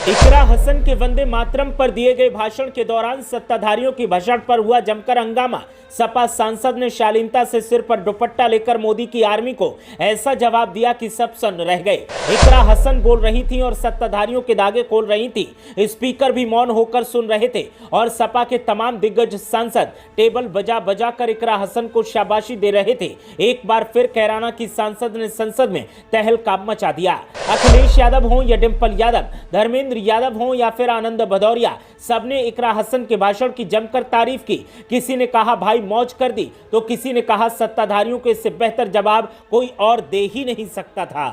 इकरा हसन के वंदे मातरम पर दिए गए भाषण के दौरान सत्ताधारियों की भाषण पर हुआ जमकर हंगामा। सपा सांसद ने शालीनता से सिर पर दुपट्टा लेकर मोदी की आर्मी को ऐसा जवाब दिया कि सब सन्न रह गए। इकरा हसन बोल रही थी और सत्ताधारियों के दागे खोल रही थी। स्पीकर भी मौन होकर सुन रहे थे और सपा के तमाम दिग्गज सांसद टेबल बजा बजा कर इकरा हसन को शाबाशी दे रहे थे। एक बार फिर कैराना की सांसद ने संसद में तहलका मचा दिया। अखिलेश यादव हो या डिंपल यादव, धर्मेंद्र यादव हो या फिर आनंद भदौरिया, सबने इकरा हसन के भाषण की जमकर तारीफ की। किसी ने कहा भाई मौज कर दी, तो किसी ने कहा सत्ताधारियों के इससे बेहतर जवाब कोई और दे ही नहीं सकता था।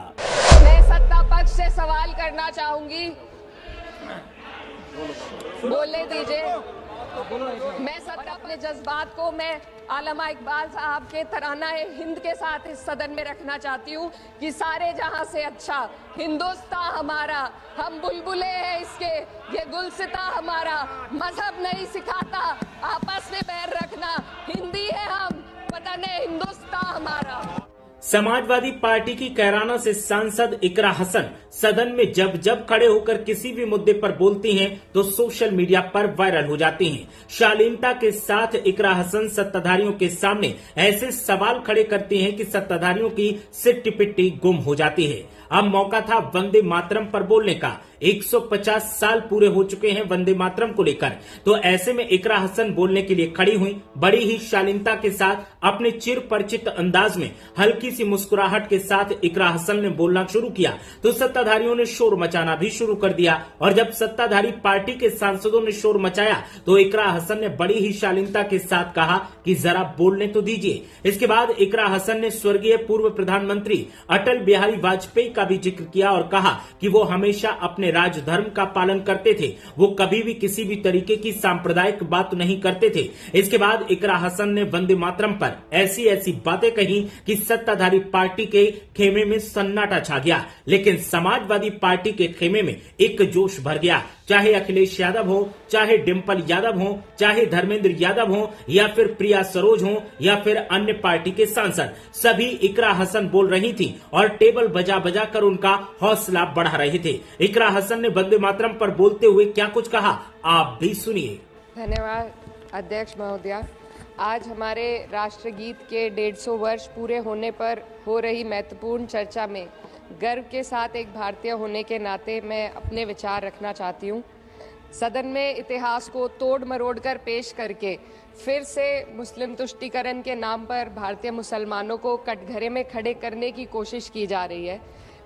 मैं सत्ता पक्ष से सवाल करना चाहूंगी, बोलने दीजिए। मैं सत्ता अपने जज्बात को मैं आलमा इकबाल साहब के तराना-ए-हिंद के साथ इस सदन में रखना चाहती हूँ कि सारे जहां से अच्छा हिंदुस्तान हमारा, हम बुलबुले हैं इसके, ये गुलसिता हमारा, मजहब नहीं सिखाता आपस में बैर रखना, हिंदी है हम, वतन है हिंदुस्तान हमारा। समाजवादी पार्टी की कैराना से सांसद इकरा हसन सदन में जब जब खड़े होकर किसी भी मुद्दे पर बोलती हैं तो सोशल मीडिया पर वायरल हो जाती हैं। शालीनता के साथ इकरा हसन सत्ताधारियों के सामने ऐसे सवाल खड़े करती हैं कि सत्ताधारियों की सिट्टी पिट्टी गुम हो जाती है। अब मौका था वंदे मातरम पर बोलने का। 150 साल पूरे हो चुके हैं वंदे मातरम को लेकर, तो ऐसे में इकरा हसन बोलने के लिए खड़ी हुई। बड़ी ही शालीनता के साथ अपने चिर परिचित अंदाज में हल्की सी मुस्कुराहट के साथ इकरा हसन ने बोलना शुरू किया तो सत्ताधारियों ने शोर मचाना भी शुरू कर दिया। और जब सत्ताधारी पार्टी के सांसदों ने शोर मचाया तो इकरा हसन ने बड़ी ही शालीनता के साथ कहा कि जरा बोलने तो दीजिए। इसके बाद इकरा हसन ने स्वर्गीय पूर्व प्रधानमंत्री अटल बिहारी वाजपेयी का भी जिक्र किया और कहा कि वो हमेशा अपने राजधर्म का पालन करते थे, वो कभी भी किसी भी तरीके की सांप्रदायिक बात नहीं करते थे। इसके बाद इकरा हसन ने वंदे मातरम पर ऐसी ऐसी बातें कही कि सत्ताधारी पार्टी के खेमे में सन्नाटा छा गया, लेकिन समाजवादी पार्टी के खेमे में एक जोश भर गया। चाहे अखिलेश यादव हो, चाहे डिंपल यादव हो, चाहे धर्मेंद्र यादव हो या फिर प्रिया सरोज हो या फिर अन्य पार्टी के सांसद, सभी इकरा हसन बोल रही थी और टेबल बजा बजा कर उनका हौसला बढ़ा रहे थे। इकरा हसन ने वंदे मातरम पर बोलते हुए क्या कुछ कहा, आप भी सुनिए। धन्यवाद अध्यक्ष महोदया। आज हमारे राष्ट्रगीत के 150 वर्ष पूरे होने पर हो रही महत्वपूर्ण चर्चा में गर्व के साथ एक भारतीय होने के नाते मैं अपने विचार रखना चाहती हूँ। सदन में इतिहास को तोड़ मरोड़ कर पेश करके फिर से मुस्लिम तुष्टीकरण के नाम पर भारतीय मुसलमानों को कटघरे में खड़े करने की कोशिश की जा रही है,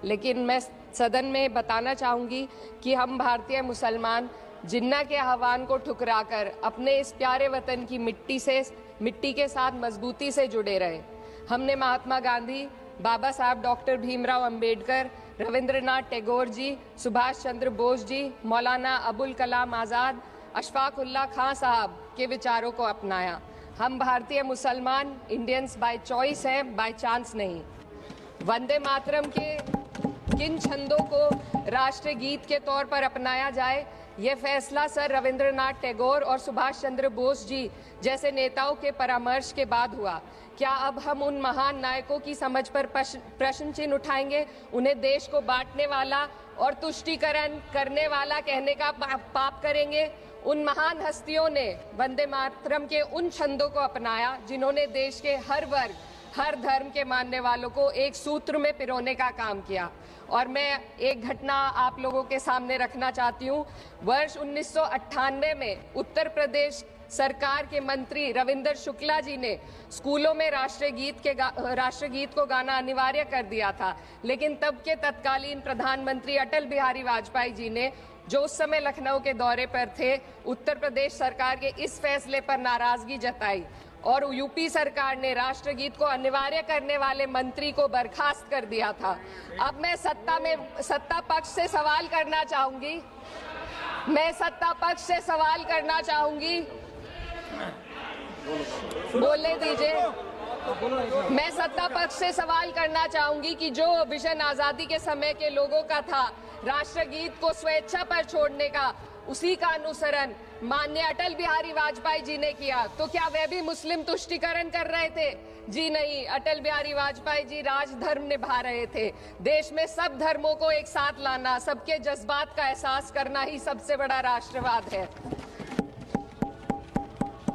लेकिन मैं सदन में बताना चाहूँगी कि हम भारतीय मुसलमान जिन्ना के आह्वान को ठुकराकर अपने इस प्यारे वतन की मिट्टी के साथ मजबूती से जुड़े रहे। हमने महात्मा गांधी, बाबा साहब डॉक्टर भीमराव अंबेडकर, रविंद्रनाथ टैगोर जी, सुभाष चंद्र बोस जी, मौलाना अबुल कलाम आज़ाद, अशफाक उल्लाह खां साहब के विचारों को अपनाया। हम भारतीय मुसलमान इंडियंस बाय चॉइस हैं, बाय चांस नहीं। वंदे मातरम के किन छंदों को राष्ट्रगीत के तौर पर अपनाया जाए, ये फैसला सर रविंद्रनाथ टैगोर और सुभाष चंद्र बोस जी जैसे नेताओं के परामर्श के बाद हुआ। क्या अब हम उन महान नायकों की समझ पर प्रश्न चिन्ह उठाएंगे, उन्हें देश को बांटने वाला और तुष्टीकरण करने वाला कहने का पाप करेंगे? उन महान हस्तियों ने वंदे मातरम के उन छंदों को अपनाया जिन्होंने देश के हर वर्ग, हर धर्म के मानने वालों को एक सूत्र में पिरोने का काम किया। और मैं एक घटना आप लोगों के सामने रखना चाहती हूँ। वर्ष 1998 में उत्तर प्रदेश सरकार के मंत्री रविंदर शुक्ला जी ने स्कूलों में राष्ट्रगीत को गाना अनिवार्य कर दिया था, लेकिन तब के तत्कालीन प्रधानमंत्री अटल बिहारी वाजपेयी जी ने, जो उस समय लखनऊ के दौरे पर थे, उत्तर प्रदेश सरकार के इस फैसले पर नाराजगी जताई और यूपी सरकार ने राष्ट्रगीत को अनिवार्य करने वाले मंत्री को बर्खास्त कर दिया था। अब मैं सत्ता पक्ष से सवाल करना चाहूंगी, बोलने दीजिए। मैं सत्ता पक्ष से सवाल करना चाहूंगी कि जो विजन आजादी के समय के लोगों का था राष्ट्रगीत को स्वेच्छा पर छोड़ने का, उसी का अनुसरण माननीय अटल बिहारी वाजपेयी जी ने किया, तो क्या वे भी मुस्लिम तुष्टीकरण कर रहे थे? जी नहीं, अटल बिहारी वाजपेयी जी राजधर्म निभा रहे थे। देश में सब धर्मों को एक साथ लाना, सबके जज्बात का एहसास करना ही सबसे बड़ा राष्ट्रवाद है।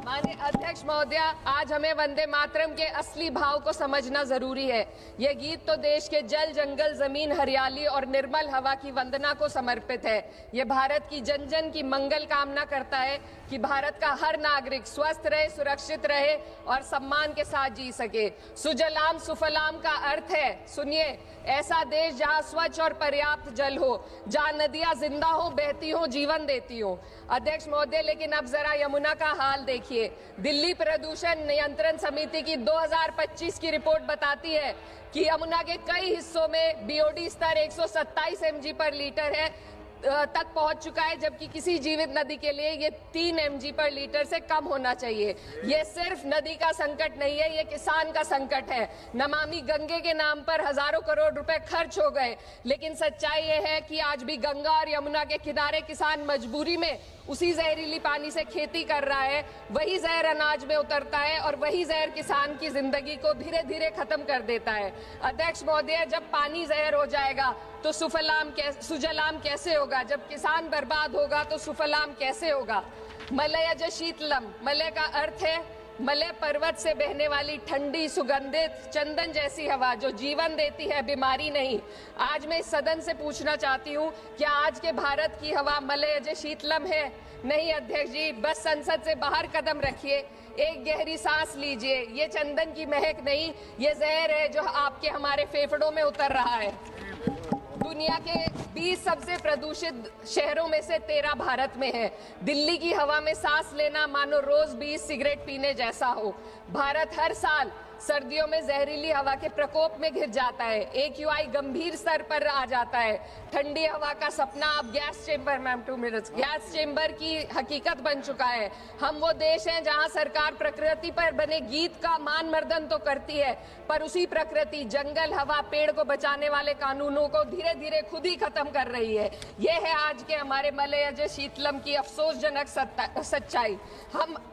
माननीय अध्यक्ष महोदया, आज हमें वंदे मातरम के असली भाव को समझना जरूरी है। यह गीत तो देश के जल, जंगल, जमीन, हरियाली और निर्मल हवा की वंदना को समर्पित है। यह भारत की जन जन की मंगल कामना करता है कि भारत का हर नागरिक स्वस्थ रहे, सुरक्षित रहे और सम्मान के साथ जी सके। सुजलाम सुफलाम का अर्थ है, सुनिए, ऐसा देश जहां स्वच्छ और पर्याप्त जल हो, जहां नदियां जिंदा हो, बहती हो, जीवन देती हो। अध्यक्ष महोदय, लेकिन अब जरा यमुना का हाल देखिए। दिल्ली प्रदूषण नियंत्रण समिति की 2025 की रिपोर्ट बताती है कि यमुना के कई हिस्सों में बीओडी स्तर 127 mg पर लीटर है तक पहुंच चुका है, जबकि किसी जीवित नदी के लिए ये 3 mg पर लीटर से कम होना चाहिए। ये सिर्फ नदी का संकट नहीं है, ये किसान का संकट है। नमामि गंगे के नाम पर हजारों करोड़ रुपए खर्च हो गए, लेकिन सच्चाई ये है कि आज भी गंगा और यमुना के किनारे किसान मजबूरी में उसी जहरीली पानी से खेती कर रहा है। वही जहर अनाज में उतरता है और वही जहर किसान की जिंदगी को धीरे धीरे खत्म कर देता है। अध्यक्ष महोदय, जब पानी जहर हो जाएगा तो सुजलाम कैसे होगा? जब किसान बर्बाद होगा तो सुफलाम कैसे होगा? मलयज शीतलम, मलय का अर्थ है मलय पर्वत से बहने वाली ठंडी सुगंधित चंदन जैसी हवा जो जीवन देती है, बीमारी नहीं। आज मैं इस सदन से पूछना चाहती हूँ, क्या आज के भारत की हवा मलयज शीतलम है? नहीं अध्यक्ष जी, बस संसद से बाहर कदम रखिए, एक गहरी सांस लीजिए। ये चंदन की महक नहीं, ये जहर है जो आपके हमारे फेफड़ों में उतर रहा है। दुनिया के 20 सबसे प्रदूषित शहरों में से 13 भारत में है। दिल्ली की हवा में सांस लेना मानो रोज 20 सिगरेट पीने जैसा हो। भारत हर साल सर्दियों में जहरीली हवा के प्रकोप में घिर जाता है। AQI गंभीर स्तर पर आ जाता है। ठंडी हवा का सपना अब गैस चेंबर की हकीकत बन चुका है। हम वो देश हैं जहां सरकार प्रकृति पर बने गीत का मान मर्दन तो करती है, पर उसी प्रकृति, जंगल, हवा, पेड़ को बचाने वाले कानूनों को धीरे धीरे खुद ही खत्म कर रही है। ये है आज के हमारे मलयज शीतलम की अफसोसजनक सच्चाई।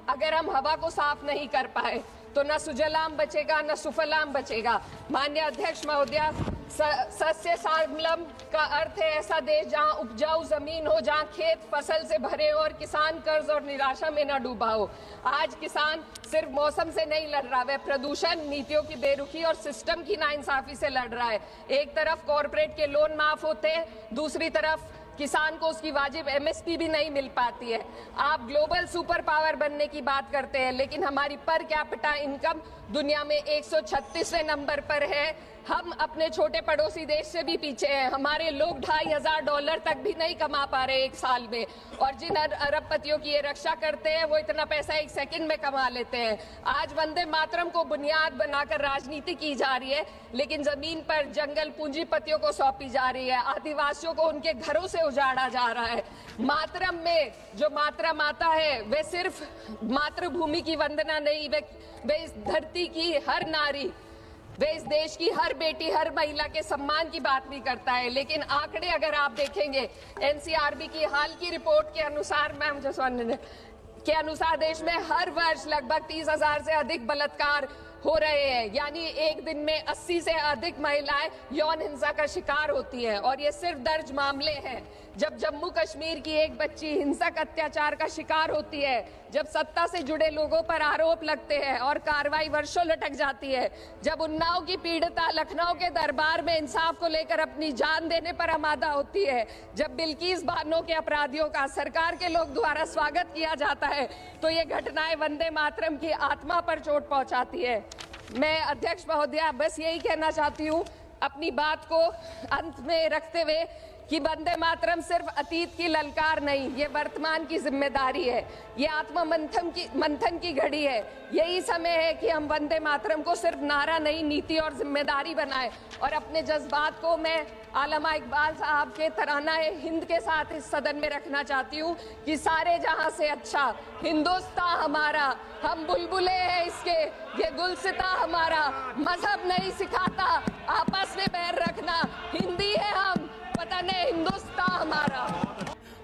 अगर हम हवा को साफ नहीं कर पाए तो न सुजलाम बचेगा न सुफलाम बचेगा। माननीय अध्यक्ष महोदया, सस्य श्यामलम का अर्थ है ऐसा देश जहां उपजाऊ जमीन हो, जहां खेत फसल से भरे हो और किसान कर्ज और निराशा में न डूबा हो। आज किसान सिर्फ मौसम से नहीं लड़ रहा, वह प्रदूषण, नीतियों की बेरुखी और सिस्टम की नाइंसाफी से लड़ रहा है। एक तरफ कॉरपोरेट के लोन माफ होते हैं, दूसरी तरफ किसान को उसकी वाजिब MSP भी नहीं मिल पाती है। आप ग्लोबल सुपर पावर बनने की बात करते हैं, लेकिन हमारी पर कैपिटा इनकम दुनिया में 136वें नंबर पर है। हम अपने छोटे पड़ोसी देश से भी पीछे हैं। हमारे लोग $2,500 तक भी नहीं कमा पा रहे एक साल में, और जिन अरबपतियों की ये रक्षा करते हैं वो इतना पैसा 1 सेकंड में कमा लेते हैं। आज वंदे मातरम को बुनियाद बनाकर राजनीति की जा रही है, लेकिन जमीन पर जंगल पूंजीपतियों को सौंपी जा रही है। आदिवासियों को उनके घरों से उजाड़ा जा रहा है। मातरम में जो मात्रा माता है वे सिर्फ मातृभूमि की वंदना नहीं, वे इस धरती की हर नारी, वे इस देश की हर बेटी, हर महिला के सम्मान की बात भी करता है। लेकिन आंकड़े अगर आप देखेंगे, NCRB की हाल की रिपोर्ट के अनुसार, मैम जसवंत के अनुसार देश में हर वर्ष लगभग 30,000 से अधिक बलात्कार हो रहे हैं। यानी एक दिन में 80 से अधिक महिलाएं यौन हिंसा का शिकार होती हैं, और ये सिर्फ दर्ज मामले हैं। जब जम्मू कश्मीर की एक बच्ची हिंसक अत्याचार का शिकार होती है, जब सत्ता से जुड़े लोगों पर आरोप लगते हैं और कार्रवाई वर्षों लटक जाती है, जब उन्नाव की पीड़िता लखनऊ के दरबार में इंसाफ को लेकर अपनी जान देने पर आमादा होती है, जब बिल्किस बानो के अपराधियों का सरकार के लोग द्वारा स्वागत किया जाता है, तो ये घटनाएं वंदे मातरम की आत्मा पर चोट पहुंचाती है। मैं अध्यक्ष महोदया बस यही कहना चाहती हूँ अपनी बात को अंत में रखते हुए कि वंदे मातरम सिर्फ अतीत की ललकार नहीं, ये वर्तमान की जिम्मेदारी है। ये आत्मा मंथन की घड़ी है। यही समय है कि हम वंदे मातरम को सिर्फ नारा नहीं, नीति और जिम्मेदारी बनाएं। और अपने जज्बात को मैं आलमा इकबाल साहब के तराना हिंद के साथ इस सदन में रखना चाहती हूँ कि सारे जहां से अच्छा हिंदुस्तान हमारा, हम बुलबुले हैं इसके, ये गुलसिता हमारा, मजहब नहीं सिखाता आपस में बैर रखना, हिंदी है हम, वतन है हिंदुस्तान हमारा।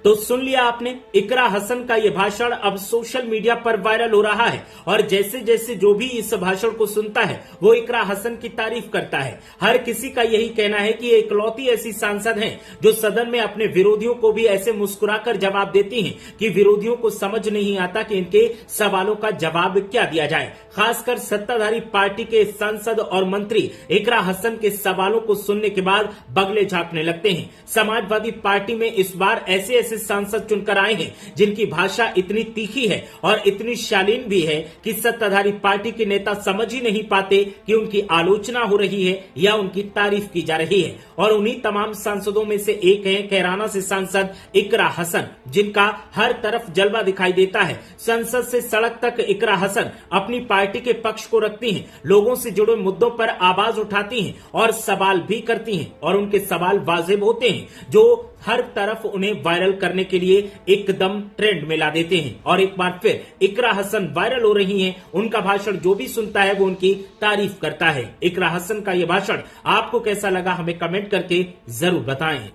तो सुन लिया आपने, इकरा हसन का यह भाषण अब सोशल मीडिया पर वायरल हो रहा है और जैसे जैसे जो भी इस भाषण को सुनता है वो इकरा हसन की तारीफ करता है। हर किसी का यही कहना है कि ये इकलौती ऐसी सांसद हैं जो सदन में अपने विरोधियों को भी ऐसे मुस्कुराकर जवाब देती हैं कि विरोधियों को समझ नहीं आता कि इनके सवालों का जवाब क्या दिया जाए। खासकर सत्ताधारी पार्टी के सांसद और मंत्री इकरा हसन के सवालों को सुनने के बाद बगले झांकने लगते हैं। समाजवादी पार्टी में इस बार ऐसे ऐसे सांसद चुनकर आए हैं जिनकी भाषा इतनी तीखी है और इतनी शालीन भी है कि सत्ताधारी पार्टी के नेता समझ ही नहीं पाते कि उनकी आलोचना हो रही है या उनकी तारीफ की जा रही है। और उन्हीं तमाम सांसदों में से एक हैं कैराना से सांसद इकरा हसन, जिनका हर तरफ जलवा दिखाई देता है। संसद से सड़क तक इकरा हसन अपनी पार्टी के पक्ष को रखती हैं, लोगों से जुड़े मुद्दों पर आवाज उठाती हैं और सवाल भी करती हैं और उनके सवाल वाजिब होते हैं जो हर तरफ उन्हें वायरल करने के लिए एकदम ट्रेंड में ला देते हैं। और एक बार फिर इकरा हसन वायरल हो रही हैं। उनका भाषण जो भी सुनता है वो उनकी तारीफ करता है। इकरा हसन का यह भाषण आपको कैसा लगा हमें कमेंट करके जरूर बताएं।